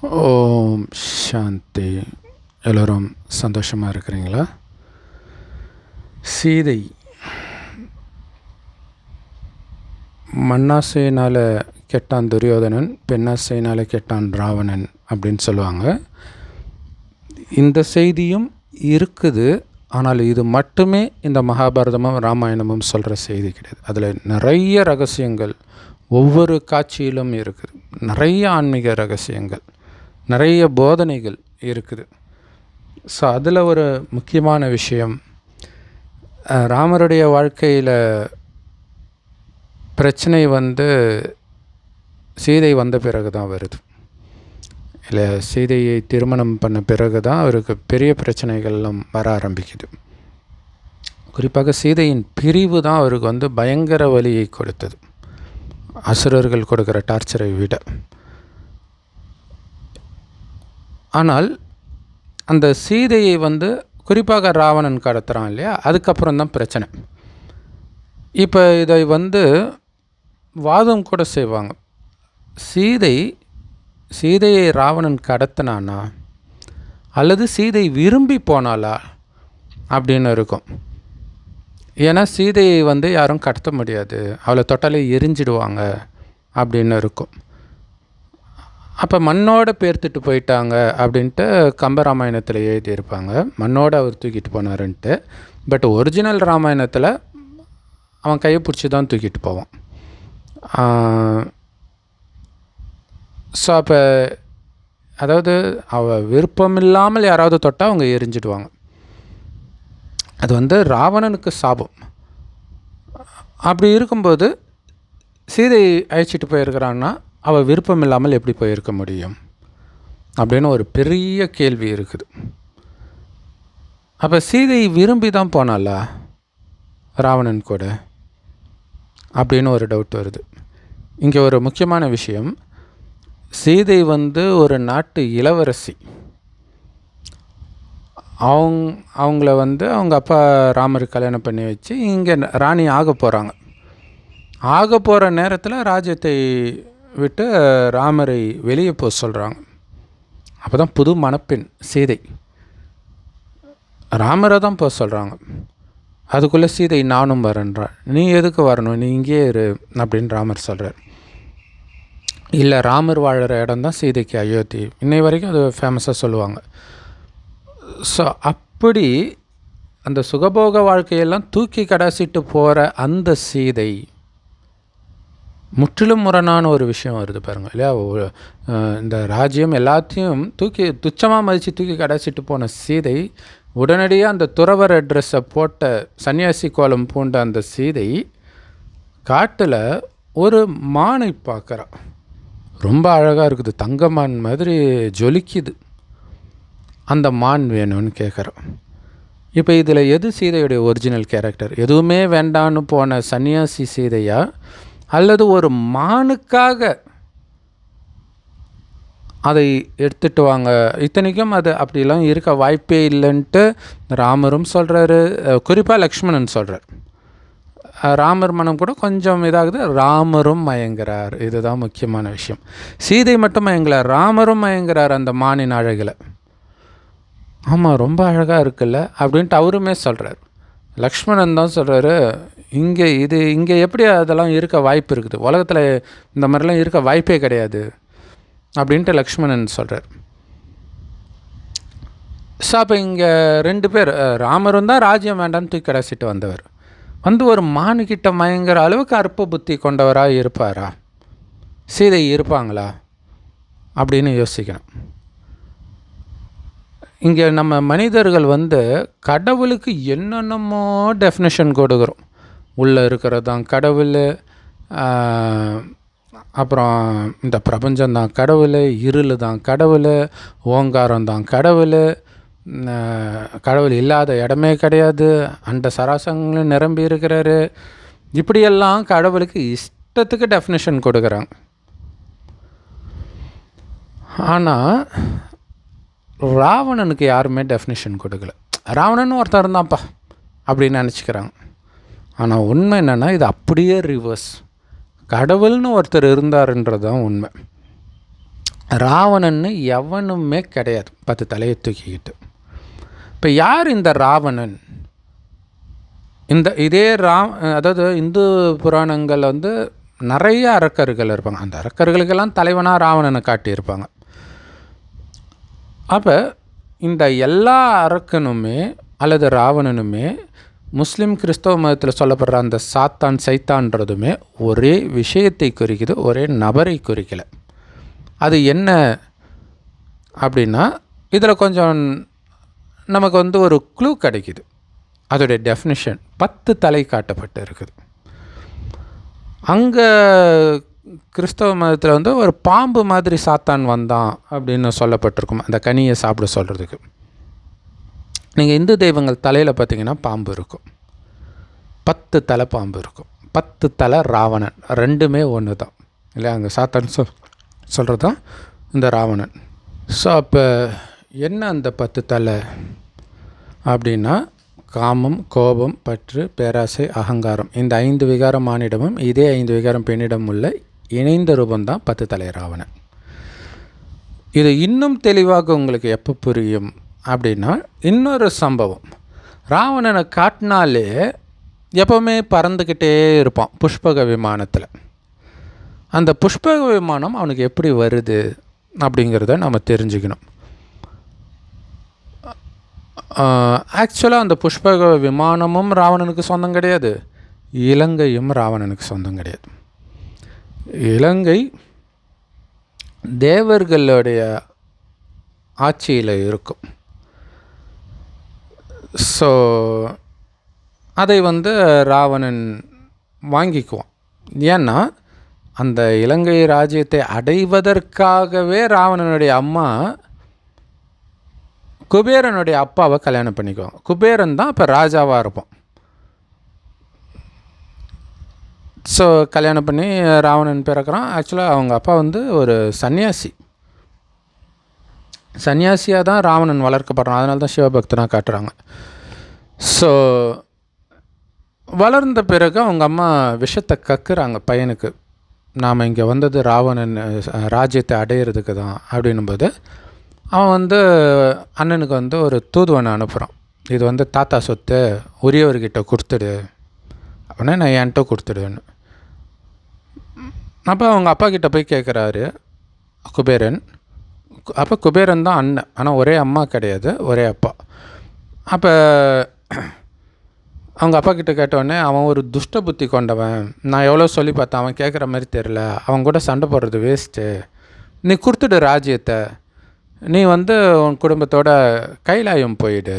ஓம் சாந்தி. எல்லோரும் சந்தோஷமாக இருக்கிறீங்களா? சீதை மண்ணாசையினால் கெட்டான் துரியோதனன், பெண்ணாசையினால் கெட்டான் ராவணன் அப்படின்னு சொல்லுவாங்க. இந்த செய்தியும் இருக்குது. ஆனால் இது மட்டுமே இந்த மகாபாரதமும் ராமாயணமும் சொல்கிற செய்தி கிடையாது. அதில் நிறைய ரகசியங்கள் ஒவ்வொரு காட்சியிலும் இருக்குது. நிறைய ஆன்மீக ரகசியங்கள், நிறைய போதனைகள் இருக்குது. ஸோ அதில் ஒரு முக்கியமான விஷயம், ராமருடைய வாழ்க்கையில் பிரச்சனை சீதை வந்த பிறகு தான் வருது. இல்லை, சீதையை திருமணம் பண்ண பிறகு தான் அவருக்கு பெரிய பிரச்சனைகள்லாம் வர ஆரம்பிக்குது. குறிப்பாக சீதையின் பிரிவு தான் அவருக்கு பயங்கர வலியை கொடுத்தது, அசுரர்கள் கொடுக்குற டார்ச்சரை விட. ஆனால் அந்த சீதையை குறிப்பாக ராவணன் கடத்துகிறான் இல்லையா, அதுக்கப்புறம் தான் பிரச்சனை. இப்போ இதை வாதம் கூட செய்வாங்க. சீதையை ராவணன் கடத்தினானா அல்லது சீதை விரும்பி போனாளா அப்படின்னு இருக்கும். ஏன்னா சீதையை யாரும் கடத்த முடியாது, அவளை தொட்டாலே எரிஞ்சிடுவாங்க அப்படின்னு இருக்கும். அப்போ மண்ணோட பேர்த்துட்டு போயிட்டாங்க அப்படின்ட்டு கம்பராமாயணத்தில் எழுதியிருப்பாங்க, மண்ணோடு அவர் தூக்கிட்டு போனாருன்ட்டு. பட் ஒரிஜினல் ராமாயணத்தில் அவன் கையை பிடிச்சி தான் தூக்கிட்டு போவான். ஸோ அப்போ அதாவது அவள் விருப்பமில்லாமல் யாராவது தொட்டால் அவங்க எரிஞ்சிடுவாங்க. அது ராவணனுக்கு சாபம். அப்படி இருக்கும்போது சீதை அழைச்சிட்டு போயிருக்கிறான்னா அவள் விருப்பம் இல்லாமல் எப்படி போயிருக்க முடியும் அப்படின்னு ஒரு பெரிய கேள்வி இருக்குது. அப்போ சீதை விரும்பி தான் போனாளா ராவணன் கூட அப்படின்னு ஒரு டவுட் வருது. இங்கே ஒரு முக்கியமான விஷயம், சீதை ஒரு நாட்டு இளவரசி. அவங்கள அவங்க அப்பா ராமர் கல்யாணம் பண்ணி வச்சு இங்கே ராணி ஆக போகிறாங்க. ஆக போகிற நேரத்தில் ராஜ்யத்தை விட்டு ராமரை வெளியே போக சொல்கிறாங்க. அப்போ தான் புது மணப்பெண் சீதை ராமரை தான் போக சொல்கிறாங்க. அதுக்குள்ளே சீதை நானும் வரேன்றான். நீ எதுக்கு வரணும், நீ இங்கேயே இரு அப்படின்னு ராமர் சொல்கிறார். இல்லை, ராமர் வாழ்கிற இடம் தான் சீதைக்கு அயோத்தி. இன்னை வரைக்கும் அது ஃபேமஸாக சொல்லுவாங்க. ஸோ அப்படி அந்த சுகபோக வாழ்க்கையெல்லாம் தூக்கி கடாசிட்டு போகிற அந்த சீதை முற்றிலும் முரணான ஒரு விஷயம் வருது பாருங்கள் இல்லையா. இந்த ராஜ்யம் எல்லாத்தையும் துச்சமாக மதித்து தூக்கி கடாசிட்டு போன சீதை உடனடியாக அந்த துறவர ட்ரெஸ்ஸை போட்ட சன்னியாசி கோலம் பூண்ட அந்த சீதை காட்டில் ஒரு மானை பார்க்குறா. ரொம்ப அழகாக இருக்குது, தங்கமான் மாதிரி ஜொலிக்குது. அந்த மான் வேணும்னு கேட்குறோம். இப்போ இதில் எது சீதையுடைய ஒரிஜினல் கேரக்டர்? எதுவுமே வேண்டான்னு போன சன்னியாசி சீதையா அல்லது ஒரு மானுக்காக அதை எடுத்துகிட்டு வாங்க? இத்தனைக்கும் அது அப்படிலாம் இருக்க வாய்ப்பே இல்லைன்ட்டு ராமரும் சொல்கிறாரு, குறிப்பாக லக்ஷ்மணன் சொல்கிறார். ராமர் மனம் கூட கொஞ்சம் இதாகுது, ராமரும் மயங்கிறார். இதுதான் முக்கியமான விஷயம். சீதை மட்டும் மயங்கலார், ராமரும் மயங்கிறார் அந்த மானின் அழகில். ஆமாம், ரொம்ப அழகாக இருக்குல்ல அப்படின்ட்டு அவருமே சொல்கிறார். லக்ஷ்மணன் தான் சொல்கிறாரு, இங்கே எப்படி அதெல்லாம் இருக்க வாய்ப்பு இருக்குது, உலகத்தில் இந்த மாதிரிலாம் இருக்க வாய்ப்பே கிடையாது அப்படின்ட்டு லக்ஷ்மணன் சொல்கிறார். ஸோ அப்போ இங்கே ரெண்டு பேர், ராமரும் தான் ராஜ்யம் வேண்டான்னு தூக்கி கடைசிட்டு வந்தவர், ஒரு மானுக்கிட்ட மயங்கிற அளவுக்கு அற்ப புத்தி கொண்டவராக இருப்பாரா? சீதை இருப்பாங்களா அப்படின்னு யோசிக்கணும். இங்கே நம்ம மனிதர்கள் கடவுளுக்கு என்னென்னமோ டெஃபினேஷன் கொடுக்குறோம். உள்ளே இருக்கிறது தான் கடவுள், அப்புறம் இந்த பிரபஞ்சம்தான் கடவுள், இருள் தான் கடவுள், ஓங்காரம் தான் கடவுள், கடவுள் இல்லாத இடமே கிடையாது, அண்ட சராசங்களும் நிரம்பி இருக்கிறாரு. இப்படியெல்லாம் கடவுளுக்கு இஷ்டத்துக்கு டெஃபினேஷன் கொடுக்குறாங்க. ஆனால் ராவணனுக்கு யாருமே டெஃபினேஷன் கொடுக்கல. ராவணன் ஒருத்தர் இருந்தான்ப்பா அப்படின்னு நினச்சிக்கிறாங்க. ஆனால் உண்மை என்னென்னா இது அப்படியே ரிவர்ஸ். கடவுள்னு ஒருத்தர் இருந்தாருன்றது தான் உண்மை. ராவணன்னு எவனுமே கிடையாது 10 தலையை தூக்கிக்கிட்டு. இப்போ யார் இந்த ராவணன்? இதே அதாவது இந்து புராணங்களில் வந்து நிறைய அரக்கர்கள் இருப்பாங்க. அந்த அரக்கர்களுக்கெல்லாம் தலைவனாக ராவணனை காட்டியிருப்பாங்க. அப்போ இந்த எல்லா அரக்கனுமே அல்லது ராவணனுமே முஸ்லீம் கிறிஸ்தவ மதத்தில் சொல்லப்படுற அந்த சைத்தான்றதுமே ஒரே விஷயத்தை குறிக்குது, ஒரே நபரை குறிக்கலை. அது என்ன அப்படின்னா, இதில் கொஞ்சம் நமக்கு வந்து ஒரு க்ளூ கிடைக்குது. அதோடைய டெஃபினிஷன் 10 தலை காட்டப்பட்டு இருக்குது. அங்கே கிறிஸ்தவ மதத்தில் வந்து ஒரு பாம்பு மாதிரி சாத்தான் வந்தான் அப்படின்னு சொல்லப்பட்டிருக்கும், அந்த கனியை சாப்பிட சொல்கிறதுக்கு. நீங்கள் இந்து தெய்வங்கள் தலையில் பார்த்தீங்கன்னா பாம்பு இருக்கும், 10 தலை பாம்பு இருக்கும், 10 தலை ராவணன், ரெண்டுமே ஒன்று தான் இல்லையா? அங்கே சாத்தான் சொல்கிறது தான் இந்த ராவணன். ஸோ அப்போ என்ன அந்த 10 தலை அப்படின்னா, காமம், கோபம், பற்று, பேராசை, அகங்காரம், இந்த 5 விகாரம் மானிடமும் இதே 5 விகாரம் பெண்ணிடம் உள்ள இணைந்த ரூபந்தான் 10 தலை ராவணன். இது இன்னும் தெளிவாக உங்களுக்கு எப்போ புரியும் அப்படின்னா, இன்னொரு சம்பவம். ராவணனை காட்டினாலே எப்போவுமே பறந்துக்கிட்டே இருப்பான் புஷ்பக விமானத்தில். அந்த புஷ்பக விமானம் அவனுக்கு எப்படி வருது அப்படிங்கிறத நம்ம தெரிஞ்சுக்கணும். ஆக்சுவலாக அந்த புஷ்பக விமானமும் ராவணனுக்கு சொந்தம் கிடையாது, இலங்கையும் ராவணனுக்கு சொந்தம் கிடையாது. இலங்கை தேவர்களுடைய ஆட்சியில் இருக்கும். ஸோ அதை வந்து ராவணன் வாங்கிக்குவான். ஏன்னா அந்த இலங்கை ராஜ்யத்தை அடைவதற்காகவே ராவணனுடைய அம்மா குபேரனுடைய அப்பாவை கல்யாணம் பண்ணிக்குவாங்க. குபேரன் தான் இப்போ ராஜாவாக இருப்பான். ஸோ கல்யாணம் பண்ணி ராவணன் பிறக்கிறான். ஆக்சுவலாக அவங்க அப்பா வந்து ஒரு சன்னியாசியாக தான் ராவணன் வளர்க்கப்படுறான். அதனால தான் சிவபக்தனாக காட்டுறாங்க. ஸோ வளர்ந்த பிறகு அவங்க அம்மா விஷத்தை கக்குறாங்க பையனுக்கு, நாம் இங்கே வந்தது ராவணன் ராஜ்யத்தை அடையிறதுக்கு தான் அப்படின்னும்போது, அவன் வந்து அண்ணனுக்கு வந்து ஒரு தூதுவனை அனுப்புகிறான். இது வந்து தாத்தா சொத்து, உரியவர்கிட்ட கொடுத்துடு அப்படின்னா, நான் என்கிட்ட கொடுத்துடுன்னு. அப்போ அவங்க அப்பா கிட்டே போய் கேட்குறாரு குபேரன். அப்போ குபேரன் தான் அண்ணன், ஆனால் ஒரே அம்மா கிடையாது, ஒரே அப்பா. அப்போ அவங்க அப்பா கிட்டே கேட்டவுடனே, அவன் ஒரு துஷ்ட புத்தி கொண்டவன், நான் எவ்வளோ சொல்லி பார்த்தேன், அவன் கேட்குற மாதிரி தெரில, அவன் கூட சண்டை போடுறது வேஸ்ட்டு, நீ கொடுத்துடு ராஜ்யத்தை, நீ வந்து உன் குடும்பத்தோட கைலாயம் போயிடு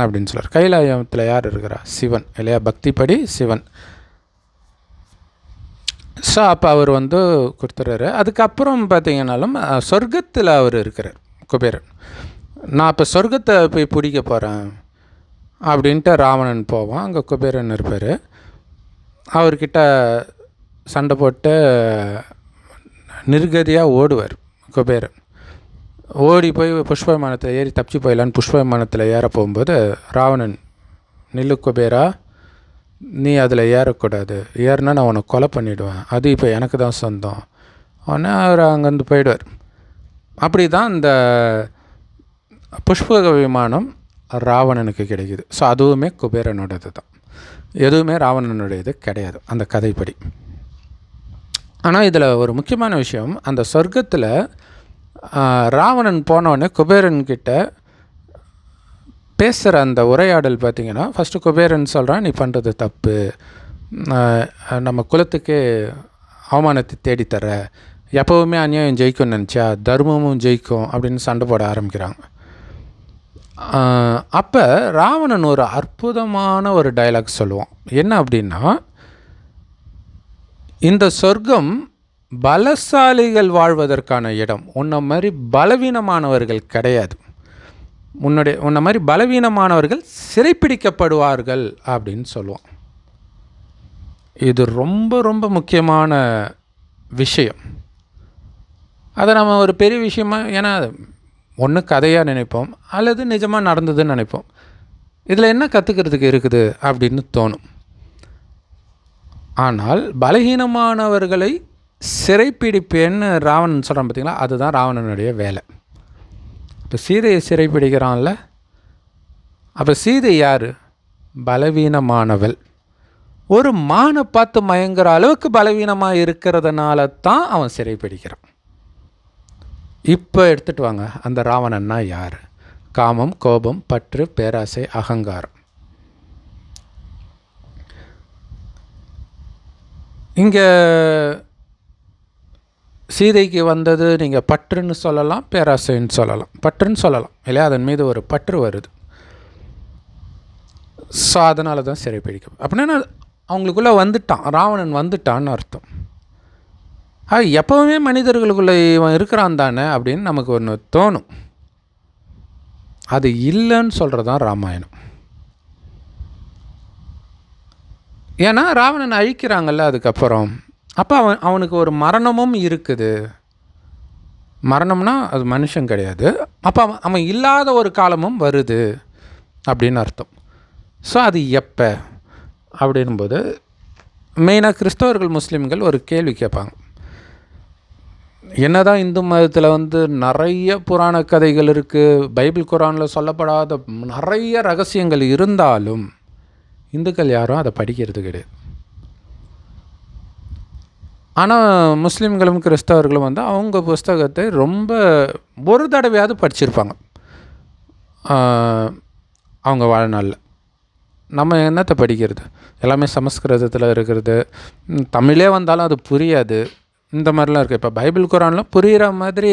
அப்படின்னு சொல்கிறார். கைலாயத்தில் யார் இருக்கிறா? சிவன் இல்லையா? பக்திப்படி சிவன். ஸோ அப்போ அவர் வந்து கொடுத்துட்றாரு. அதுக்கப்புறம் பார்த்தீங்கன்னாலும் சொர்க்கத்தில் அவர் இருக்கிறார் குபேரன். நான் இப்போ சொர்க்கத்தை போய் பிடிக்க போகிறேன் அப்படின்ட்டு ராவணன் போவான். அங்கே குபேரன் இருப்பார். அவர்கிட்ட சண்டை போட்டு நிர்கதியாக ஓடுவார் குபேரன். ஓடி போய் புஷ்ப விமானத்தில் ஏறி தப்பிச்சு போயிடலான்னு புஷ்ப விமானத்தில் ஏற போகும்போது ராவணன், நில்லு குபேரா, நீ அதில் ஏறக்கூடாது, ஏறினா நான் உன்னை கொலை பண்ணிவிடுவேன், அது இப்போ எனக்கு தான் சொந்தம். உடனே அவர் அங்கேருந்து போயிடுவார். அப்படி தான் இந்த புஷ்பக விமானம் ராவணனுக்கு கிடைக்குது. ஸோ அதுவுமே குபேரனோடது தான், எதுவுமே ராவணனுடையது கிடையாது அந்த கதைப்படி. ஆனால் இதில் ஒரு முக்கியமான விஷயம், அந்த சொர்க்கத்தில் ராவணன் போனோடனே குபேரன்கிட்ட பேசுகிற அந்த உரையாடல் பார்த்திங்கன்னா, ஃபஸ்ட்டு குபேரன் சொல்கிறான், நீ பண்ணுறது தப்பு, நம்ம குலத்துக்கே அவமானத்தை தேடித்தர, எப்போவுமே அநியாயம் ஜெயிக்கும்னு நினச்சா தர்மமும் ஜெயிக்கும் அப்படின்னு சண்டை போட ஆரம்பிக்கிறாங்க. அப்போ ராவணன் ஒரு அற்புதமான ஒரு டைலாக் சொல்லுவான். என்ன அப்படின்னா, இந்த சொர்க்கம் பலசாலிகள் வாழ்வதற்கான இடம், உன்னை மாதிரி பலவீனமானவர்கள் கிடையாது, உன்னை மாதிரி பலவீனமானவர்கள் சிறைப்பிடிக்கப்படுவார்கள் அப்படின்னு சொல்லுவான். இது ரொம்ப ரொம்ப முக்கியமான விஷயம். அதை நம்ம ஒரு பெரிய விஷயமாக, ஏன்னா ஒன்று கதையாக நினைப்போம் அல்லது நிஜமாக நடந்ததுன்னு நினைப்போம். இதில் என்ன கற்றுக்கிறதுக்கு இருக்குது அப்படின்னு தோணும். ஆனால் பலகீனமானவர்களை சிறைப்பிடிப்பேன்னு ராவணன் சொல்கிறான் பார்த்தீங்களா, அதுதான் ராவணனுடைய வேலை. இப்போ சீதையை சிறைப்பிடிக்கிறான்ல, அப்போ சீதை யார்? பலவீனமானவள். ஒரு மானை பார்த்து மயங்குற அளவுக்கு பலவீனமாக இருக்கிறதுனால தான் அவன் சிறைப்பிடிக்கிறான். இப்போ எடுத்துகிட்டு வாங்க, அந்த ராவணன்னா யார்? காமம், கோபம், பற்று, பேராசை, அகங்காரம். இங்கே சீதைக்கு வந்தது நீங்கள் பற்றுன்னு சொல்லலாம், பேராசைன்னு சொல்லலாம். பற்றுன்னு சொல்லலாம் இல்லையா, அதன் மீது ஒரு பற்று வருது. ஸோ அதனால தான் சிறைப்பிடிக்கும். அப்படின்னா அவங்களுக்குள்ளே வந்துட்டான், ராவணன் வந்துட்டான்னு அர்த்தம். எப்போவுமே மனிதர்களுக்குள்ளே இவன் இருக்கிறான் தானே அப்படின்னு நமக்கு ஒன்று தோணும். அது இல்லைன்னு சொல்கிறது தான் ராமாயணம். ஏன்னா ராவணன் அழிக்கிறாங்கல்ல அதுக்கப்புறம். அப்போ அவனுக்கு ஒரு மரணமும் இருக்குது. மரணம்னா அது மனுஷன் கிடையாது. அப்போ அவன் இல்லாத ஒரு காலமும் வருது அப்படின்னு அர்த்தம். ஸோ அது எப்போ அப்படின்போது மெயினாக கிறிஸ்தவர்கள், முஸ்லீம்கள் ஒரு கேள்வி கேட்பாங்க. என்னதான் இந்து மதத்தில் நிறைய புராண கதைகள் இருக்குது, பைபிள் குரானில் சொல்லப்படாத நிறைய ரகசியங்கள் இருந்தாலும் இந்துக்கள் யாரும் அதை படிக்கிறது கிடையாது. ஆனால் முஸ்லீம்களும் கிறிஸ்தவர்களும் அவங்க புஸ்தகத்தை ரொம்ப ஒரு தடவையாவது படிச்சிருப்பாங்க அவங்க வாழ்நாளில். நம்ம என்னத்தை படிக்கிறது? எல்லாமே சமஸ்கிருதத்தில் இருக்கிறது, தமிழே வந்தாலும் அது புரியாது. இந்த மாதிரிலாம் இருக்குது. இப்போ பைபிள் குரானில் புரிகிற மாதிரி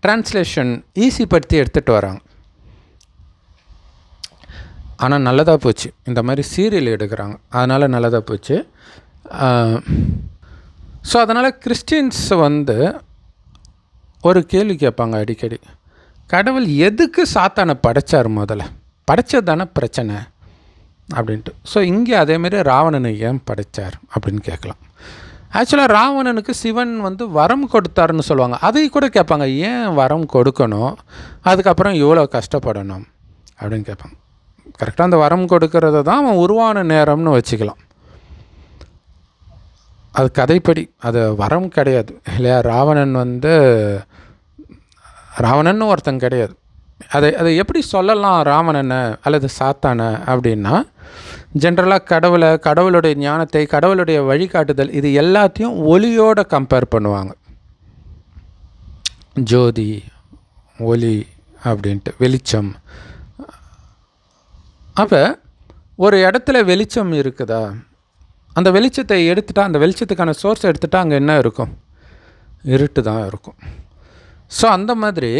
ட்ரான்ஸ்லேஷன் ஈஸி படுத்தி எடுத்துகிட்டு வராங்க. ஆனால் நல்லதாக போச்சு, இந்த மாதிரி சீரியல் எடுக்கிறாங்க, அதனால் நல்லதாக போச்சு. ஸோ அதனால் கிறிஸ்டின்ஸ் ஒரு கேள்வி கேட்பாங்க அடிக்கடி. கடவுள் எதுக்கு சாத்தானை படைச்சார்? முதல்ல படைச்சது தானே பிரச்சனை அப்படின்ட்டு. ஸோ இங்கே அதேமாரி ராவணனை ஏன் படைத்தார் அப்படின்னு கேட்கலாம். ஆக்சுவலாக ராவணனுக்கு சிவன் வரம் கொடுத்தாருன்னு சொல்லுவாங்க. அதை கூட கேட்பாங்க, ஏன் வரம் கொடுக்கணும், அதுக்கப்புறம் இவ்வளோ கஷ்டப்படணும் அப்படின்னு கேட்பாங்க. கரெக்டாக அந்த வரம் கொடுக்கறத தான் அவன் உருவான நேரம்னு வச்சுக்கலாம். அது கதைப்படி அது வரம் கிடையாது இல்லையா. ராவணன் ஒருத்தன் கிடையாது. அதை எப்படி சொல்லலாம் ராவணனை அல்லது சாத்தானை அப்படின்னா, ஜென்ரலாக கடவுளுடைய ஞானத்தை, கடவுளுடைய வழிகாட்டுதல், இது எல்லாத்தையும் ஒளியோடு கம்பேர் பண்ணுவாங்க. ஜோதி, ஒளி அப்படின்ட்டு, வெளிச்சம். அப்போ ஒரு இடத்துல வெளிச்சம் இருக்குதா, அந்த வெளிச்சத்தை எடுத்துட்டா, அந்த வெளிச்சத்துக்கான சோர்ஸ் எடுத்துட்டா அங்கே என்ன இருக்கும்? இருட்டு தான் இருக்கும். ஸோ அந்த மாதிரி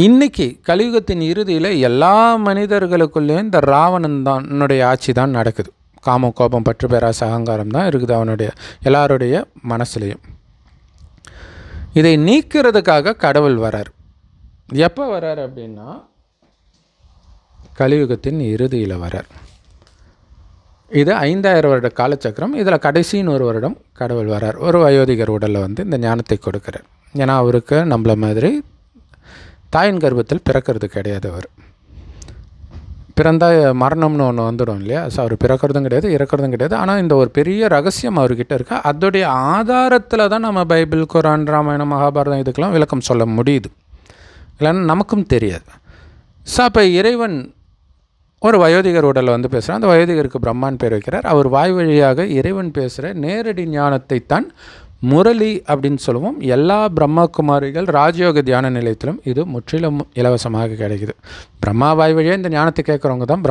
இன்றைக்கி கலியுகத்தின் இறுதியில் எல்லா மனிதர்களுக்குள்ளேயும் இந்த ராவணன் தான் ஆட்சி தான் நடக்குது. காமம், கோபம், பற்று, பேராசை, அகங்காரம் தான் இருக்குது எல்லாருடைய மனசுலேயும். இதை நீக்கிறதுக்காக கடவுள் வரார். எப்போ வரார் அப்படின்னா, கலியுகத்தின் இறுதியில் வரார். இது 5000 வருட காலச்சக்கரம். இதில் கடைசின்னு ஒரு வருடம் கடவுள் வரார். ஒரு வயோதிகர் உடலில் இந்த ஞானத்தை கொடுக்குறார். ஏன்னா அவருக்கு நம்மள மாதிரி தாயின் கர்ப்பத்தில் பிறக்கிறது கிடையாது. அவர் பிறந்தால் மரணம்னு ஒன்று வந்துடும் இல்லையா. ஸோ அவர் பிறக்கிறதும் கிடையாது, இறக்கிறதும் கிடையாது. ஆனால் இந்த ஒரு பெரிய ரகசியம் அவர்கிட்ட இருக்கா. அதோடைய ஆதாரத்தில் தான் நம்ம பைபிள், குரான், ராமாயணம், மகாபாரதம் இதுக்கெல்லாம் விளக்கம் சொல்ல முடியுது. இல்லைன்னா நமக்கும் தெரியாது. ஸோ அப்போ இறைவன் ஒரு வயோதிகர் உடலில் பேசுகிறார். அந்த வயோதிகருக்கு பிரம்மான் பேர் வைக்கிறார். அவர் வாய் வழியாக இறைவன் பேசுகிற நேரடி ஞானத்தை தான் முரளி அப்படின்னு சொல்லுவோம். எல்லா பிரம்மகுமாரிகள் ராஜயோக தியான நிலையத்திலும் இது முற்றிலும் இலவசமாக கிடைக்குது. பிரம்மா வாய் வழியாக இந்த ஞானத்தை கேட்குறவங்க தான்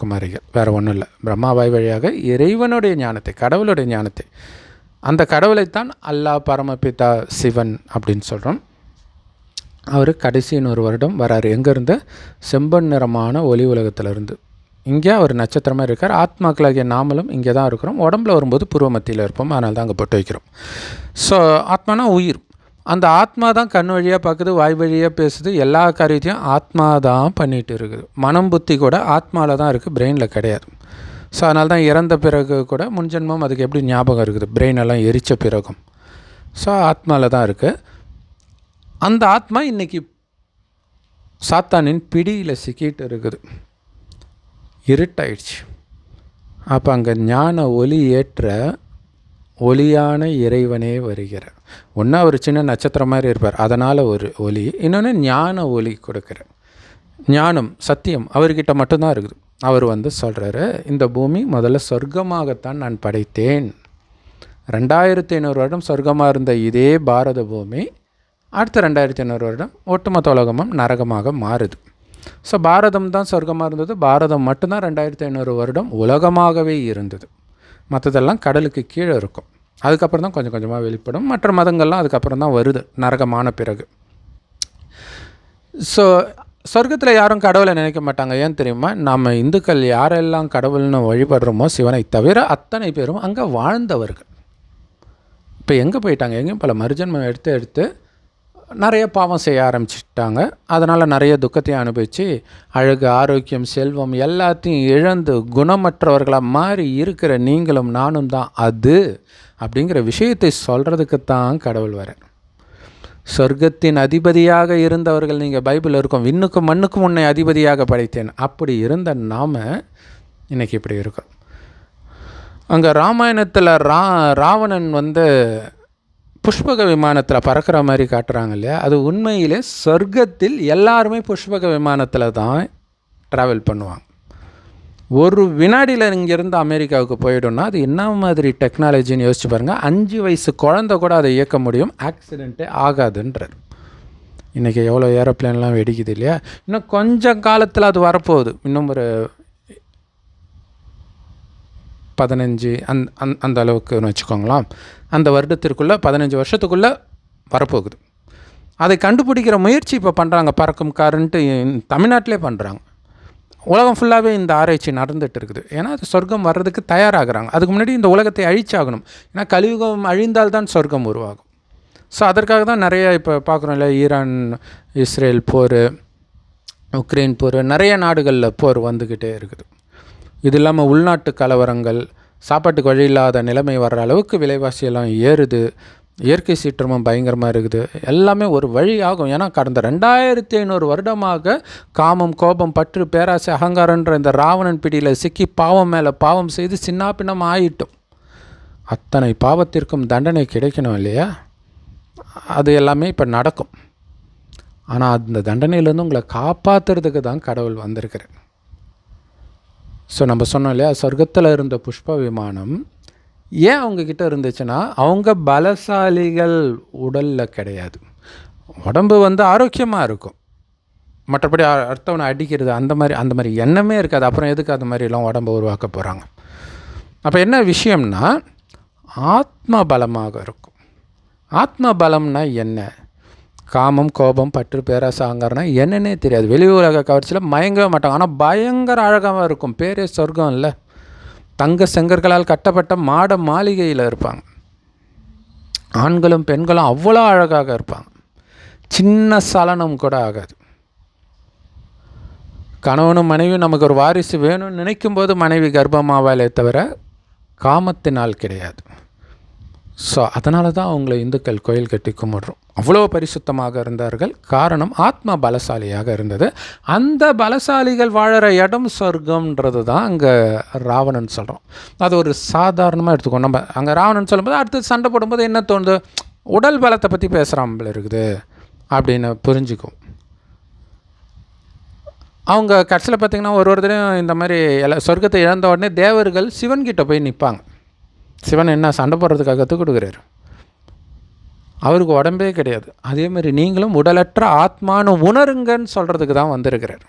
குமாரிகள், வேறு ஒன்றும் இல்லை. பிரம்மா வாய் வழியாக இறைவனுடைய ஞானத்தை, கடவுளுடைய ஞானத்தை, அந்த கடவுளைத்தான் அல்லாஹ், பரமபிதா, சிவன் அப்படின்னு சொல்கிறோம். அவர் கடைசின்னு ஒரு வருடம் வராரு. எங்கேருந்து? செம்பன் நிறமான ஒளி உலகத்திலிருந்து. இங்கே அவர் நட்சத்திரமாக இருக்கார். ஆத்மாக்களாகிய நாமளும் இங்கே தான் இருக்கிறோம். உடம்புல வரும்போது பூர்வ மத்தியில் இருப்போம், அதனால தான் அங்கே போட்டு வைக்கிறோம். ஸோ ஆத்மானா உயிர். அந்த ஆத்மா தான் கண் வழியாக பார்க்குது, வாய் வழியாக பேசுது, எல்லா காரியத்தையும் ஆத்மா தான் பண்ணிகிட்டு இருக்குது. மனம், புத்தி கூட ஆத்மாவில் தான் இருக்குது, பிரெயினில் கிடையாது. ஸோ அதனால தான் இறந்த பிறகு கூட முன்ஜென்மம் அதுக்கு எப்படி ஞாபகம் இருக்குது, பிரெயினெல்லாம் எரித்த பிறகும். ஸோ ஆத்மாவில் தான் இருக்குது. அந்த ஆத்மா இன்றைக்கி சாத்தானின் பிடியில் சிக்கிட்டு இருக்குது, இருட்டாயிடுச்சு. அப்போ அங்கே ஞான ஒளி ஏற்ற ஒளியான இறைவனே வருகிறார். ஒன்று அவர் சின்ன நட்சத்திரம் மாதிரி இருப்பார், அதனால் ஒரு ஒளி. இன்னொன்று ஞான ஒளி கொடுக்குறார். ஞானம் சத்தியம் அவர்கிட்ட மட்டும்தான் இருக்குது. அவர் சொல்கிறாரு, இந்த பூமி முதல்ல சொர்க்கமாகத்தான் நான் படைத்தேன். 2500 வருடம் சொர்க்கமாக இருந்த இதே பாரத பூமி அடுத்த 2500 வருடம் ஒட்டுமொத்த உலகமும் நரகமாக மாறுது. ஸோ பாரதம் தான் சொர்க்கமாக இருந்தது. பாரதம் மட்டும்தான் 2500 வருடம் உலகமாகவே இருந்தது. மற்றதெல்லாம் கடலுக்கு கீழே இருக்கும். அதுக்கப்புறம் தான் கொஞ்சம் கொஞ்சமாக வெளிப்படும். மற்ற மதங்கள்லாம் அதுக்கப்புறம் தான் வருது நரகமான பிறகு. ஸோ சொர்க்கத்தில் யாரும் கடவுளை நினைக்க மாட்டாங்க. ஏன் தெரியுமா? நம்ம இந்துக்கள் யாரெல்லாம் கடவுள்னு வழிபடுறோமோ சிவனை தவிர அத்தனை பேரும் அங்கே வாழ்ந்தவர்கள். இப்போ எங்கே போயிட்டாங்க? எங்கேயும் பல மறுஜன்மம் எடுத்து நிறைய பாவம் செய்ய ஆரம்பிச்சிட்டாங்க. அதனால் நிறைய துக்கத்தையும் அனுபவித்து அழகு, ஆரோக்கியம், செல்வம் எல்லாத்தையும் இழந்து குணமற்றவர்களாக மாறி இருக்கிற நீங்களும் நானும் தான் அது அப்படிங்கிற விஷயத்தை சொல்கிறதுக்குத்தான் கடவுள் வர. சொர்க்கத்தின் அதிபதியாக இருந்தவர்கள் நீங்கள் பைபிள் இருக்கும், விண்ணுக்கும் மண்ணுக்கும் உன்னை அதிபதியாக படைத்தேன். அப்படி இருந்த நாம் இன்றைக்கி இப்படி இருக்கோம். அங்கே ராமாயணத்தில் ராவணன் புஷ்பக விமானத்தில் பறக்கிற மாதிரி காட்டுறாங்க இல்லையா? அது உண்மையிலே சொர்க்கத்தில் எல்லாருமே புஷ்பக விமானத்தில் தான் ட்ராவல் பண்ணுவாங்க. ஒரு வினாடியில் இங்கேருந்து அமெரிக்காவுக்கு போயிடும்னா அது என்ன மாதிரி டெக்னாலஜின்னு யோசிச்சு பாருங்கள். 5 வயசு குழந்தை கூட அதை இயக்க முடியும், ஆக்சிடெண்ட்டே ஆகாதுன்றார். இன்றைக்கி எவ்வளோ ஏரோப்ளேன்லாம் வெடிக்குது இல்லையா? இன்னும் கொஞ்சம் காலத்தில் அது வரப்போகுது. இன்னும் ஒரு 15 அந்த அளவுக்குன்னு வச்சுக்கோங்களாம். அந்த வருடத்திற்குள்ளே 15 வருஷத்துக்குள்ளே வரப்போகுது. அதை கண்டுபிடிக்கிற முயற்சி இப்போ பண்ணுறாங்க. பறக்கும் காருன்ட்டு தமிழ்நாட்டிலே பண்ணுறாங்க. உலகம் ஃபுல்லாகவே இந்த ஆராய்ச்சி நடந்துகிட்டு இருக்குது. ஏன்னா அது சொர்க்கம் வர்றதுக்கு தயாராகிறாங்க. அதுக்கு முன்னாடி இந்த உலகத்தை அழிச்சாகணும். ஏன்னா கலியுகம் அழிந்தால்தான் சொர்க்கம் உருவாகும். ஸோ அதற்காக தான் நிறைய இப்போ பார்க்குறோம் இல்லை, ஈரான் இஸ்ரேல் போர், உக்ரைன் போர், நிறைய நாடுகளில் போர் வந்துக்கிட்டே இருக்குது. இது இல்லாமல் உள்நாட்டு கலவரங்கள், சாப்பாட்டுக்கு வழி இல்லாத நிலைமை வர்ற அளவுக்கு விலைவாசியெல்லாம் ஏறுது. இயற்கை சீற்றமும் பயங்கரமாக இருக்குது. எல்லாமே ஒரு வழி ஆகும். ஏன்னா கடந்த 2500 வருடமாக காமம், கோபம், பற்று, பேராசை, அகங்காரன்ற இந்த ராவணன் பிடியில் சிக்கி பாவம் மேலே பாவம் செய்து சின்ன பின்னம் ஆயிட்டோம். அத்தனை பாவத்திற்கும் தண்டனை கிடைக்கணும் இல்லையா? அது எல்லாமே இப்போ நடக்கும். ஆனால் அந்த தண்டனையிலேருந்து உங்களை காப்பாற்றுறதுக்கு தான் கடவுள் வந்திருக்கிறேன். ஸோ நம்ம சொன்னோம் இல்லையா, சொர்க்கத்தில் இருந்த புஷ்ப விமானம் ஏன் அவங்கக்கிட்ட இருந்துச்சுன்னா, அவங்க பலசாலிகள் உடலில் கிடையாது. உடம்பு ஆரோக்கியமாக இருக்கும். மற்றபடி அடுத்தவனை அடிக்கிறது அந்த மாதிரி எண்ணமே இருக்காது. அப்புறம் எதுக்கு அது மாதிரிலாம் உடம்பை உருவாக்க போகிறாங்க? அப்போ என்ன விஷயம்னா, ஆத்ம பலமாக இருக்கும். ஆத்ம பலம்னா என்ன? காமம், கோபம், பற்று, பேராசை, அகங்காரம்னா என்னன்னே தெரியாது. வெளி உலக கவர்ச்சியில் மயங்கவே மாட்டாங்க. ஆனால் பயங்கர அழகாக இருக்கும். பேரே சொர்க்கம் இல்லை. தங்க செங்கற்களால் கட்டப்பட்ட மாட மாளிகையில் இருப்பாங்க. ஆண்களும் பெண்களும் அவ்வளோ அழகாக இருப்பாங்க. சின்ன சலனம் கூட ஆகாது. கணவனும் மனைவியும் நமக்கு ஒரு வாரிசு வேணும்னு நினைக்கும் போது மனைவி கர்ப்பமாவாலே தவிர காமத்தினால் கிடையாது. ஸோ அதனால தான் அவங்கள இந்துக்கள் கோயில் கட்டி கும்பிடுறோம். அவ்வளோ பரிசுத்தமாக இருந்தார்கள். காரணம் ஆத்ம பலசாலியாக இருந்தது. அந்த பலசாலிகள் வாழற இடம் சொர்க்கம்ன்றது தான் அங்கே ராவணன் சொல்கிறோம். அது ஒரு சாதாரணமாக எடுத்துக்கோ. நம்ம அங்கே ராவணன் சொல்லும்போது அடுத்து சண்டை போடும்போது என்ன தோணுது? உடல் பலத்தை பற்றி பேசுகிறாம்பல இருக்குது அப்படின்னு புரிஞ்சுக்கும். அவங்க கடைசியில் பார்த்திங்கன்னா ஒருத்தரையும் இந்த மாதிரி சொர்க்கத்தை இழந்த உடனே தேவர்கள் சிவன்கிட்ட போய் நிற்பாங்க. சிவன் என்ன சண்டை போடுறதுக்காக கற்றுக் கொடுக்குறாரு? அவருக்கு உடம்பே கிடையாது. அதே மாதிரி நீங்களும் உடலற்ற ஆத்மானு உணருங்கன்னு சொல்கிறதுக்கு தான் வந்திருக்கிறார்.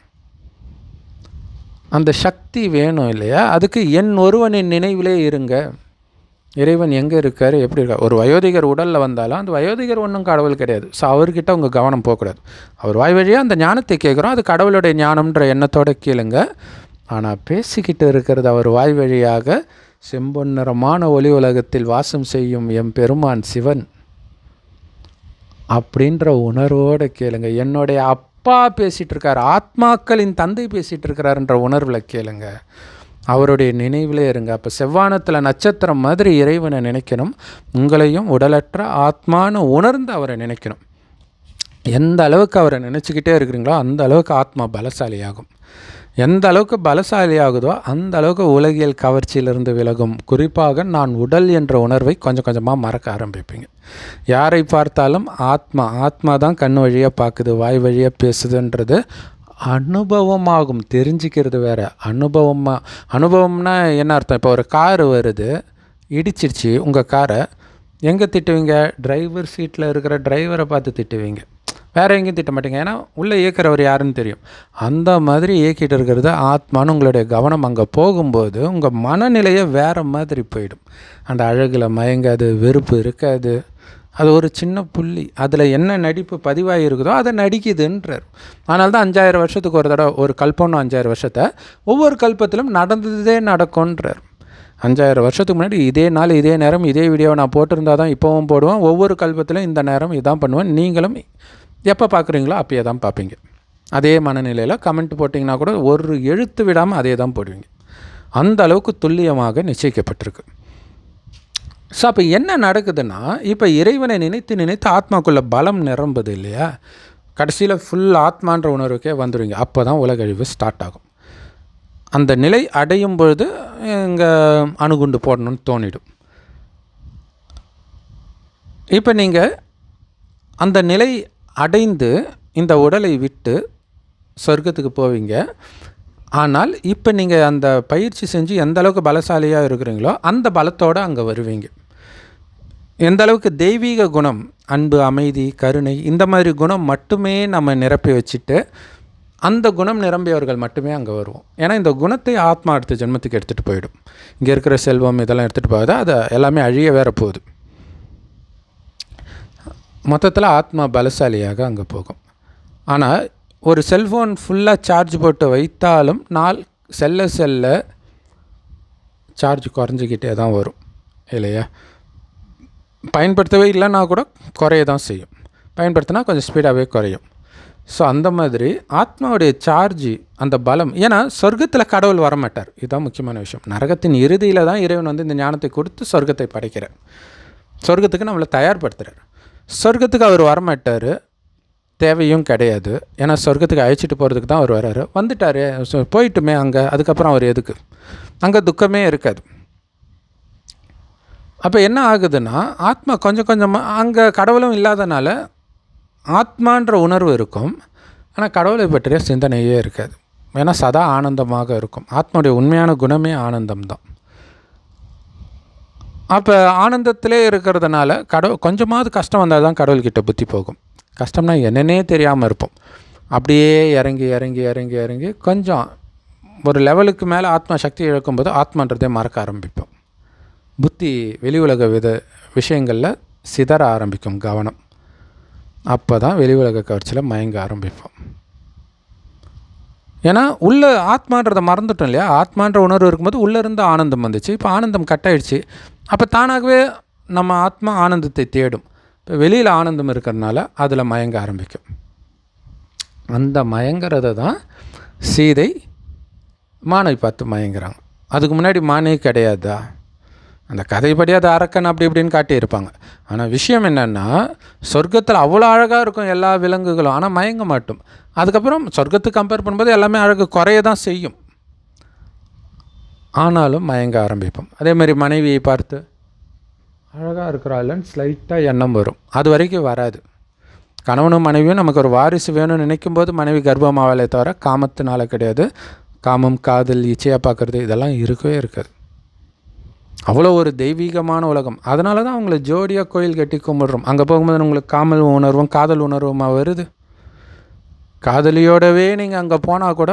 அந்த சக்தி வேணும் இல்லையா? அதுக்கு என் ஒருவனின் நினைவிலே இருங்க. இறைவன் எங்கே இருக்கார், எப்படி இருக்கார்? ஒரு வயோதிகர் உடலில் வந்தாலும் அந்த வயோதிகர் ஒன்றும் கடவுள் கிடையாது. ஸோ அவர்கிட்ட உங்கள் கவனம் போகக்கூடாது. அவர் வாய் வழியாக அந்த ஞானத்தை கேட்குறோம். அது கடவுளுடைய ஞானம்ன்ற எண்ணத்தோடு கேளுங்க. ஆனால் பேசிக்கிட்டு இருக்கிறது அவர் வாய் வழியாக செம்பொன்னிறமான ஒளி உலகத்தில் வாசம் செய்யும் எம் பெருமான் சிவன் அப்படின்ற உணர்வோடு கேளுங்க. என்னுடைய அப்பா பேசிகிட்டு இருக்கார், ஆத்மாக்களின் தந்தை பேசிகிட்டு இருக்கிறாருன்ற உணர்வில் கேளுங்க. அவருடைய நினைவிலே இருங்க. அப்போ செவ்வானத்தில் நட்சத்திரம் மாதிரி இறைவனை நினைக்கணும். உங்களையும் உடலற்ற ஆத்மானு உணர்ந்து அவரை நினைக்கணும். எந்த அளவுக்கு அவரை நினச்சிக்கிட்டே இருக்கிறீங்களோ அந்த அளவுக்கு ஆத்மா பலசாலியாகும். எந்த அளவுக்கு பலசாலி ஆகுதோ அந்த அளவுக்கு உலகியல் கவர்ச்சியிலிருந்து விலகும். குறிப்பாக நான் உடல் என்ற உணர்வை கொஞ்சம் கொஞ்சமாக மறக்க ஆரம்பிப்பீங்க. யாரை பார்த்தாலும் ஆத்மா தான் கண் வழியாக பார்க்குது, வாய் வழியாக பேசுதுன்றது அனுபவமாகும். தெரிஞ்சிக்கிறது வேறு. அனுபவம்னா என்ன அர்த்தம்? இப்போ ஒரு காரு வருது, இடிச்சிருச்சு உங்கள் காரை, எங்கே திட்டுவீங்க? டிரைவர் சீட்டில் இருக்கிற டிரைவரை பார்த்து திட்டுவீங்க, வேறு எங்கேயும் திட்ட மாட்டீங்க. ஏன்னா உள்ளே இயக்கிறவர் யாருன்னு தெரியும். அந்த மாதிரி இயக்கிட்டு இருக்கிறது ஆத்மான்னு உங்களுடைய கவனம் அங்கே போகும்போது உங்கள் மனநிலையை வேறு மாதிரி போயிடும். அந்த அழகில் மயங்காது, வெறுப்பு இருக்காது. அது ஒரு சின்ன புள்ளி, அதில் என்ன நடிப்பு பதிவாகி இருக்குதோ அதை நடிக்குதுன்றார். அதனால தான் 5000 வருஷத்துக்கு ஒரு தடவை ஒரு கல்பம்னு 5000 வருஷத்தை ஒவ்வொரு கல்பத்திலும் நடந்ததே நடக்கும்ன்றார். 5000 வருஷத்துக்கு முன்னாடி இதே நாள் இதே நேரம் இதே வீடியோவை நான் போட்டிருந்தா தான் இப்போவும் போடுவேன். ஒவ்வொரு கல்பத்திலும் இந்த நேரம் இதான் பண்ணுவேன். நீங்களும் எப்போ பார்க்குறீங்களோ அப்பயே தான் பார்ப்பீங்க. அதே மனநிலையில் கமெண்ட் போட்டிங்கன்னா கூட ஒரு எழுத்து விடாமல் அதே தான் போடுவீங்க. அந்த அளவுக்கு துல்லியமாக நிச்சயிக்கப்பட்டிருக்கு. ஸோ அப்போ என்ன நடக்குதுன்னா, இப்போ இறைவனை நினைத்து ஆத்மாக்குள்ளே பலம் நிரம்புது இல்லையா? கடைசியில் ஃபுல் ஆத்மான்ற உணர்வுக்கே வந்துடுவீங்க. அப்போ தான் உலகழிவு ஸ்டார்ட் ஆகும். அந்த நிலை அடையும் பொழுது இங்கே அணுகுண்டு போடணும்னு தோணிடும். இப்போ நீங்கள் அந்த நிலை அடைந்து இந்த உடலை விட்டு சொர்க்கத்துக்கு போவீங்க. ஆனால் இப்போ நீங்கள் அந்த பயிற்சி செஞ்சு எந்த அளவுக்கு பலசாலியாக இருக்கிறீங்களோ அந்த பலத்தோடு அங்கே வருவீங்க. எந்த அளவுக்கு தெய்வீக குணம், அன்பு, அமைதி, கருணை, இந்த மாதிரி குணம் மட்டுமே நம்ம நிரப்பி வச்சுட்டு அந்த குணம் நிரம்பியவர்கள் மட்டுமே அங்கே வருவோம். ஏன்னா இந்த குணத்தை ஆத்மா அடுத்த ஜென்மத்துக்கு எடுத்துகிட்டு போயிடும். இங்கே இருக்கிற செல்வம் இதெல்லாம் எடுத்துகிட்டு போகாது, அதை எல்லாமே அழிய வேற போகுது. மொத்தத்தில் ஆத்மா பலசாலியாக அங்கே போகும். ஆனால் ஒரு செல்ஃபோன் ஃபுல்லாக சார்ஜ் போட்டு வைத்தாலும் நாள் செல்ல சார்ஜ் குறைஞ்சிக்கிட்டே தான் வரும் இல்லையா? பயன்படுத்தவே இல்லைன்னா கூட குறைய தான் செய்யும், பயன்படுத்தினா கொஞ்சம் ஸ்பீடாகவே குறையும். ஸோ அந்த மாதிரி ஆத்மாவுடைய சார்ஜ், அந்த பலம். ஏன்னா சொர்க்கத்தில் கடவுள் வரமாட்டார், இதுதான் முக்கியமான விஷயம். நரகத்தின் இறுதியில் தான் இறைவன் வந்து இந்த ஞானத்தை கொடுத்து சொர்க்கத்தை படைக்கிறார். சொர்க்கத்துக்கு நம்மளை தயார்படுத்துகிறார். சொர்க்கத்துக்கு அவர் வரமாட்டார், தேவையும் கிடையாது. ஏன்னா சொர்க்கத்துக்கு அழைச்சிட்டு போகிறதுக்கு தான் அவர் வர்றாரு. வந்துட்டார், போயிட்டுமே அங்கே, அதுக்கப்புறம் அவர் எதுக்கு? அங்கே துக்கமே இருக்காது. அப்போ என்ன ஆகுதுன்னா, ஆத்மா கொஞ்சம் கொஞ்சமாக அங்கே கடவுளும் இல்லாதனால ஆத்மான்ற உணர்வு இருக்கும், ஆனால் கடவுளை பற்றிய சிந்தனையே இருக்காது. ஏன்னா சதா ஆனந்தமாக இருக்கும். ஆத்மாவுடைய உண்மையான குணமே ஆனந்தம்தான். அப்போ ஆனந்தத்திலே இருக்கிறதுனால கொஞ்சமாவது கஷ்டம் வந்தால் தான் கடவுள்கிட்ட புத்தி போகும். கஷ்டம்னா என்னன்னே தெரியாமல் இருப்போம். அப்படியே இறங்கி கொஞ்சம் ஒரு லெவலுக்கு மேலே ஆத்மா சக்தி இழக்கும்போது ஆத்மான்றதே மறக்க ஆரம்பிப்போம். புத்தி வெளி உலக விஷயங்களில் சிதற ஆரம்பிக்கும் கவனம். அப்போ தான் வெளி உலக கவர்ச்சியில் மயங்க ஆரம்பிப்போம். ஏன்னா உள்ளே ஆத்மான்றதை மறந்துட்டோம் இல்லையா? ஆத்மான்ற உணர்வு இருக்கும்போது உள்ளே இருந்து ஆனந்தம் வந்துச்சு, இப்போ ஆனந்தம் கட் ஆகிடுச்சு. அப்போ தானாகவே நம்ம ஆத்மா ஆனந்தத்தை தேடும். இப்போ வெளியில் ஆனந்தம் இருக்கிறதுனால அதில் மயங்க ஆரம்பிக்கும். அந்த மயங்கிறத தான் சீதை மானை பார்த்து மயங்கிறாங்க. அதுக்கு முன்னாடி மானே கிடையாதா? அந்த கதைப்படி அது அரக்கன் அப்படி இப்படின்னு காட்டியிருப்பாங்க. ஆனால் விஷயம் என்னென்னா, சொர்க்கத்தில் அவ்வளோ அழகாக இருக்கும் எல்லா விலங்குகளும், ஆனால் மயங்க மாட்டோம். அதுக்கப்புறம் சொர்க்கத்துக்கு கம்பேர் பண்ணும்போது எல்லாமே அழகு குறைய தான் செய்யும், ஆனாலும் மயங்க ஆரம்பிப்போம். அதேமாதிரி மனைவியை பார்த்து அழகாக இருக்கிறாள்னு ஸ்லைட்டாக எண்ணம் வரும், அது வரைக்கும் வராது. கணவனும் மனைவியும் நமக்கு ஒரு வாரிசு வேணும்னு நினைக்கும் போது மனைவி கர்ப்பமாவலே தவிர காமத்தினால கிடையாது. காமம், காதல், இச்சையாக பார்க்குறது இதெல்லாம் இருக்கவே இருக்காது. அவ்வளோ ஒரு தெய்வீகமான உலகம். அதனால தான் அவங்கள ஜோடியாக கோயில் கட்டி கும்பிட்றோம். அங்கே போகும்போது உங்களுக்கு காமல் உணர்வும் காதல் உணர்வுமாக வருது. காதலியோடவே நீங்கள் அங்கே போனால் கூட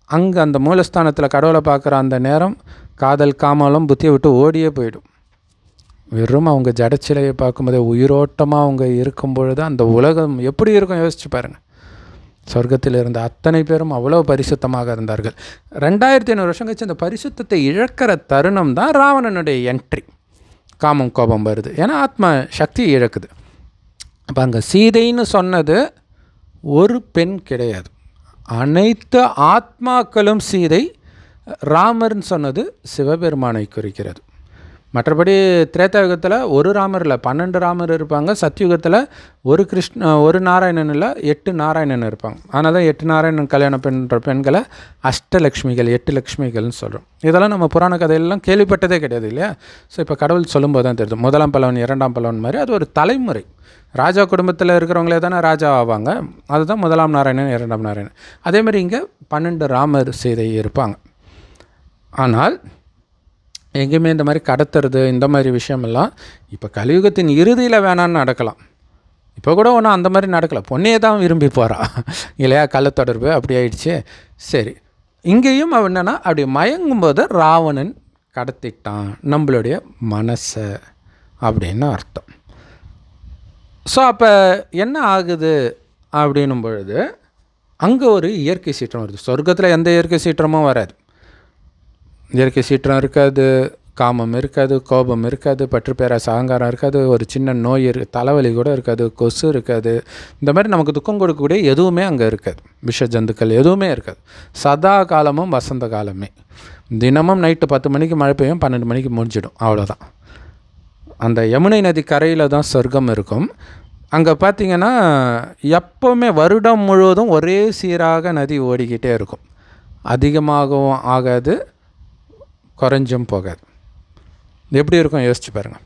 அங்கே அந்த மூலஸ்தானத்தில் கடவுளை பார்க்குற அந்த நேரம் காதல் காமலும் புத்தியை விட்டு ஓடியே போயிடும். வெறும் அவங்க ஜடச்சிலையை பார்க்கும்போதே உயிரோட்டமாக அவங்க இருக்கும் பொழுது அந்த உலகம் எப்படி இருக்கும் யோசிச்சு பாருங்கள். சொர்க்கத்தில் இருந்த அத்தனை பேரும் அவ்வளோ பரிசுத்தமாக இருந்தார்கள். 2500 வருஷம் கழிச்சு அந்த பரிசுத்தத்தை இழக்கிற தருணம் தான் ராவணனுடைய என்ட்ரி. காமம் கோபம் வருது, ஏன்னா ஆத்மா சக்தி இழக்குது. அப்போ அங்கே சீதைன்னு சொன்னது ஒரு பெண் கிடையாது, அனைத்து ஆத்மாக்களும் சீதை. ராமர்னு சொன்னது சிவபெருமானை குறிக்கிறது. மற்றபடி திரேதாயுகத்தில் ஒரு ராமர் இல்லை, 12 ராமர் இருப்பாங்க. சத்யுகத்தில் ஒரு நாராயணன் இல்லை, 8 நாராயணன் இருப்பாங்க. அதனால தான் 8 நாராயணன் கல்யாணம் பண்ணுற பெண்களை அஷ்டலக்ஷ்மிகள், 8 லக்ஷ்மிகள்னு சொல்கிறோம். இதெல்லாம் நம்ம புராண கதையெல்லாம் கேள்விப்பட்டதே கிடையாது இல்லையா? ஸோ இப்போ கடவுள் சொல்லும்போது தான் தெரியுது. 1ஆம் பல்லவன் 2ஆம் பல்லவன் மாதிரி அது ஒரு தலைமுறை. ராஜா குடும்பத்தில் இருக்கிறவங்களே தானே ராஜா ஆவாங்க. அதுதான் 1ஆம் நாராயணன் 2ஆம் நாராயணன். அதேமாதிரி இங்கே 12 ராமர் சீதை இருப்பாங்க. ஆனால் எங்கேயுமே இந்த மாதிரி கடத்துறது இந்த மாதிரி விஷயமெல்லாம் இப்போ கலியுகத்தின் இறுதியில் வேணான்னு நடக்கலாம். இப்போ கூட ஒன்றும் அந்த மாதிரி நடக்கலை, பொண்ணையே தான் விரும்பி போகிறா இல்லையா? கள்ளத்தொடர்பு அப்படி ஆயிடுச்சு. சரி, இங்கேயும் அவன் என்னென்னா அப்படி மயங்கும்போது ராவணன் கடத்திட்டான் நம்மளுடைய மனசை அப்படின்னு அர்த்தம். ஸோ அப்போ என்ன ஆகுது அப்படின்னும் பொழுது அங்கே ஒரு இயற்கை சீற்றம் வருது. சொர்க்கத்தில் எந்த இயற்கை சீற்றமும் வராது. இயற்கை சீற்றம் இருக்காது, காமம் இருக்காது, கோபம் இருக்காது, பற்று பேராசை அகங்காரம் இருக்காது, ஒரு சின்ன நோய் தலைவலி கூட இருக்காது, கொசு இருக்காது. இந்த மாதிரி நமக்கு துக்கம் கொடுக்கக்கூடிய எதுவுமே அங்கே இருக்காது. விஷ ஜந்துக்கள் எதுவுமே இருக்காது. சதா காலமும் வசந்த காலமே. தினமும் நைட்டு 10 மணிக்கு மழை பெய்யும், 12 மணிக்கு முடிஞ்சிடும், அவ்வளோதான். அந்த யமுனை நதி கரையில் தான் சொர்க்கம் இருக்கும். அங்கே பார்த்திங்கன்னா எப்போவுமே வருடம் முழுவதும் ஒரே சீராக நதி ஓடிக்கிட்டே இருக்கும். அதிகமாகவும் ஆகாது, குறைஞ்சும் போகாது. எப்படி இருக்கும் யோசிச்சு பாருங்கள்.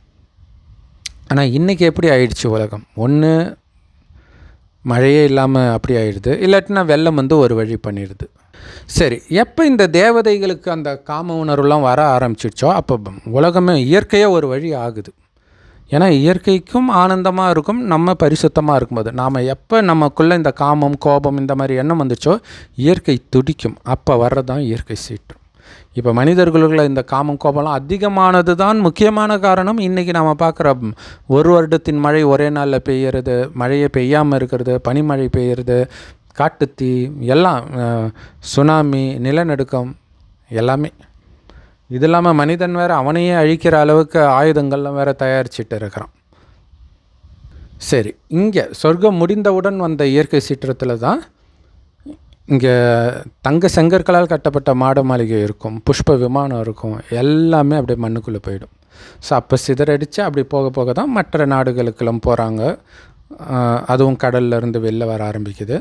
ஆனால் இன்றைக்கி எப்படி ஆயிடுச்சு உலகம்? ஒன்று மழையே இல்லாமல் அப்படி ஆயிடுது, இல்லாட்டினா வெள்ளம் வந்து ஒரு வழி பண்ணிடுது. சரி, எப்போ இந்த தேவதைகளுக்கு அந்த காம உணர்வுலாம் வர ஆரம்பிச்சிடுச்சோ அப்போ உலகமே இயற்கையாக ஒரு வழி ஆகுது. ஏன்னா இயற்கைக்கும் ஆனந்தமாக இருக்கும் நம்ம பரிசுத்தமாக இருக்கும்போது. நாம் எப்போ நமக்குள்ளே இந்த காமம் கோபம் இந்த மாதிரி எண்ணம் வந்துச்சோ இயற்கை துடிக்கும். அப்போ வர்றதான் இயற்கை சீற்றம். இப்போ மனிதர்களுக்குள்ள இந்த காமம் கோபம்லாம் அதிகமானது தான் முக்கியமான காரணம். இன்றைக்கி நாம் பார்க்குற ஒரு வருடத்தின் மழை ஒரே நாளில் பெய்யறது, மழையே பெய்யாமல் இருக்கிறது, பனிமழை பெய்யறது, காட்டுத்தீ எல்லாம், சுனாமி, நிலநடுக்கம் எல்லாமே. இது இல்லாமல் மனிதன் வேறு அவனையே அழிக்கிற அளவுக்கு ஆயுதங்கள்லாம் வேறு தயாரிச்சிட்டு இருக்கிறான். சரி, இங்கே சொர்க்கம் முடிந்தவுடன் வந்த இயற்கை சீற்றத்தில் தான் இங்கே தங்க செங்கற்களால் கட்டப்பட்ட மாட மாளிகை இருக்கும், புஷ்ப விமானம் இருக்கும், எல்லாமே அப்படியே மண்ணுக்குள்ளே போயிடும். ஸோ அப்போ சிதறடித்து அப்படி போக போக தான் மற்ற நாடுகளுக்கெல்லாம் போகிறாங்க. அதுவும் கடல்லேருந்து வெளில வர ஆரம்பிக்குது.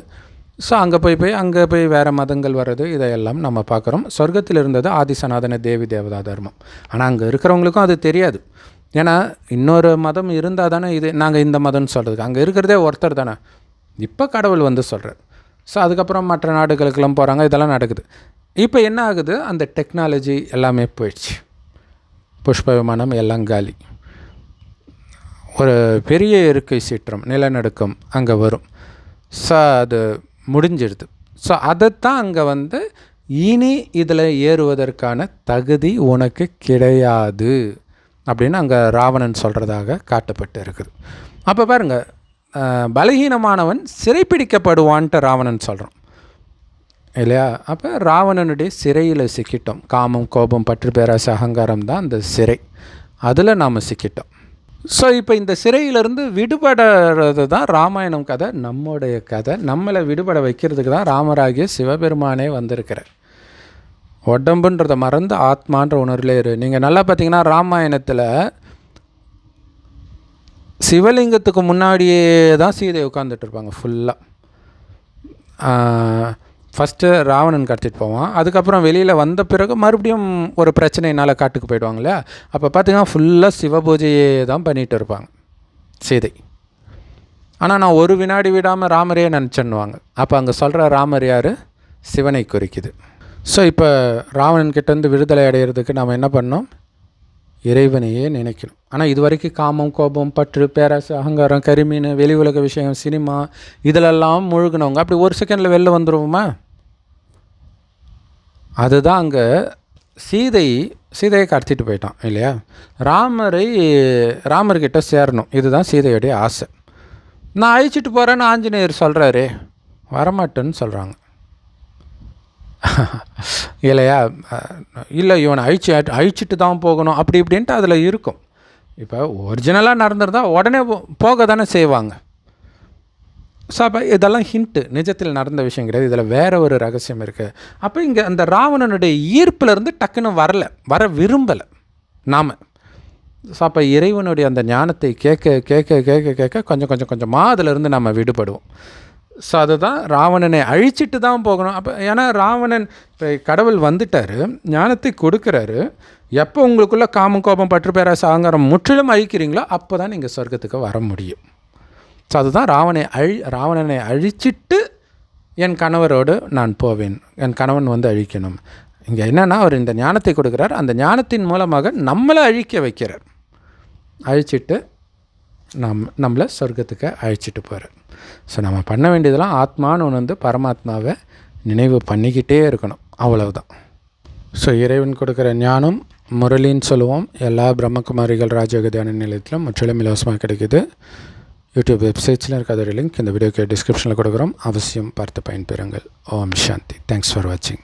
ஸோ அங்கே போய் வேறு மதங்கள் வர்றது இதையெல்லாம் நம்ம பார்க்குறோம். சொர்க்கத்தில் இருந்தது ஆதிசநாதன தேவி தேவதா தர்மம். ஆனால் அங்கே இருக்கிறவங்களுக்கும் அது தெரியாது. ஏன்னா இன்னொரு மதம் இருந்தால் தானே இது நாங்கள் இந்த மதம்னு சொல்கிறதுக்கு. அங்கே இருக்கிறதே ஒருத்தர் தானே. இப்போ கடவுள் வந்து சொல்கிறார். ஸோ அதுக்கப்புறம் மற்ற நாடுகளுக்கெல்லாம் போகிறாங்க, இதெல்லாம் நடக்குது. இப்போ என்ன ஆகுது? அந்த டெக்னாலஜி எல்லாமே போயிடுச்சு. புஷ்ப விமானம் எல்லாம் காலி. ஒரு பெரிய இருக்கை சீற்றம், நிலநடுக்கம் அங்கே வரும். ஸோ அது முடிஞ்சிடுது. ஸோ அதைத்தான் அங்கே வந்து இனி இதில் ஏறுவதற்கான தகுதி உனக்கு கிடையாது அப்படின்னு அங்கே ராவணன் சொல்கிறதாக காட்டப்பட்டு இருக்குது. அப்போ பாருங்கள், பலகீனமானவன் சிறைப்பிடிக்கப்படுவான்ட்டு ராவணன் சொல்கிறான் இல்லையா? அப்போ ராவணனுடைய சிறையில் சிக்கிட்டோம். காமம் கோபம் பற்று பேராசை அகங்காரம் தான் அந்த சிறை. அதில் நாம் சிக்கிட்டோம். ஸோ இப்போ இந்த சிறையிலிருந்து விடுபடுறது தான் ராமாயணம் கதை, நம்முடைய கதை. நம்மளை விடுபட வைக்கிறதுக்கு தான் ராமராகிய சிவபெருமானே வந்திருக்கிறார். உடம்புன்றதை மறந்து ஆத்மான்ற உணர்வுலே இரு. நீங்கள் நல்லா பார்த்தீங்கன்னா ராமாயணத்தில் சிவலிங்கத்துக்கு முன்னாடியே தான் சீதை உட்காந்துட்டு இருப்பாங்க ஃபுல்லாக. ஃபஸ்ட்டு ராவணன் கடத்திட்டு போவான். அதுக்கப்புறம் வெளியில் வந்த பிறகு மறுபடியும் ஒரு பிரச்சனையினால் காட்டுக்கு போயிடுவாங்க இல்லையா? அப்போ பார்த்திங்கன்னா ஃபுல்லாக சிவபூஜையே தான் பண்ணிகிட்டு இருப்பாங்க சீதை. ஆனால் நான் ஒரு வினாடி விடாமல் ராமரையே நினச்சேன்னுவாங்க. அப்போ அங்கே சொல்கிற ராமர் யார்? சிவனை குறிக்குது. ஸோ இப்போ ராவணன்கிட்டேருந்து விடுதலை அடைகிறதுக்கு நாம் என்ன பண்ணோம்? இறைவனையே நினைக்கணும். ஆனால் இது வரைக்கும் காமம் கோபம் பற்று பேராசை அகங்காரம் கரிமீன் வெளி உலக விஷயம் சினிமா இதிலெல்லாம் முழுகினவங்க அப்படி ஒரு செகண்டில் வெளில வந்துடுவோமா? அதுதான் அங்கே சீதையை கடத்திட்டு போயிட்டான் இல்லையா? ராமர்கிட்ட சேரணும், இதுதான் சீதையுடைய ஆசை. நான் அழிச்சிட்டு போகிறேன்னு ஆஞ்சநேயர் சொல்கிறாரே, வரமாட்டேன்னு சொல்கிறாங்க இல்லையா? இல்லை, இவனை அழிச்சிட்டு தான் போகணும் அப்படி இப்படின்ட்டு அதில் இருக்கும். இப்போ ஒரிஜினலாக நடந்திருந்தால் உடனே போக தானே செய்வாங்க. ஸோ அப்போ இதெல்லாம் ஹிண்ட்டு, நிஜத்தில் நடந்த விஷயம் கிடையாது. இதில் வேறு ஒரு ரகசியம் இருக்குது. அப்போ இங்கே அந்த ராவணனுடைய ஈர்ப்பிலேருந்து டக்குன்னு வர விரும்பலை நாம். ஸோ அப்போ இறைவனுடைய அந்த ஞானத்தை கேட்க கேட்க கேட்க கேட்க கொஞ்சம் கொஞ்சம் கொஞ்சமாக அதிலிருந்து நம்ம விடுபடுவோம். ஸோ அதுதான் ராவணனை அழிச்சிட்டு தான் போகணும். அப்போ ஏன்னா ராவணன் இப்போ கடவுள் வந்துட்டார், ஞானத்தை கொடுக்குறாரு. எப்போ உங்களுக்குள்ளே காமம் கோபம் பற்று பேராசை அகங்காரம் முற்றிலும் அழிக்கிறீங்களோ அப்போ தான் நீங்கள் சொர்க்கத்துக்கு வர முடியும். ஸோ அதுதான் ராவணனை அழிச்சிட்டு என் கணவரோடு நான் போவேன், என் கணவன் வந்து அழிக்கணும். இங்கே என்னென்னா அவர் இந்த ஞானத்தை கொடுக்குறார், அந்த ஞானத்தின் மூலமாக நம்மளை அழிக்க வைக்கிறார். அழிச்சிட்டு நம்மளை சொர்க்கத்துக்கு அழிச்சிட்டு போகிறார். ஸோ நம்ம பண்ண வேண்டியதெல்லாம் ஆத்மான்னு ஒன்று வந்து பரமாத்மாவை நினைவு பண்ணிக்கிட்டே இருக்கணும், அவ்வளவுதான். ஸோ இறைவன் கொடுக்குற ஞானம் முரளின்னு சொல்லுவோம். எல்லா பிரம்மகுமாரிகள் ராஜயோக தியான நிலையத்திலும் முற்றிலும் இலவசமாக கிடைக்குது. யூடியூப் வெப்சைட்ஸில் இருக்க அதோட லிங்க் இந்த வீடியோக்கு டிஸ்கிரிப்ஷனில் கொடுக்குறோம். அவசியம் பார்த்து பயன்பெறுங்கள். ஓம் சாந்தி. தேங்க்ஸ் ஃபார் வாட்சிங்.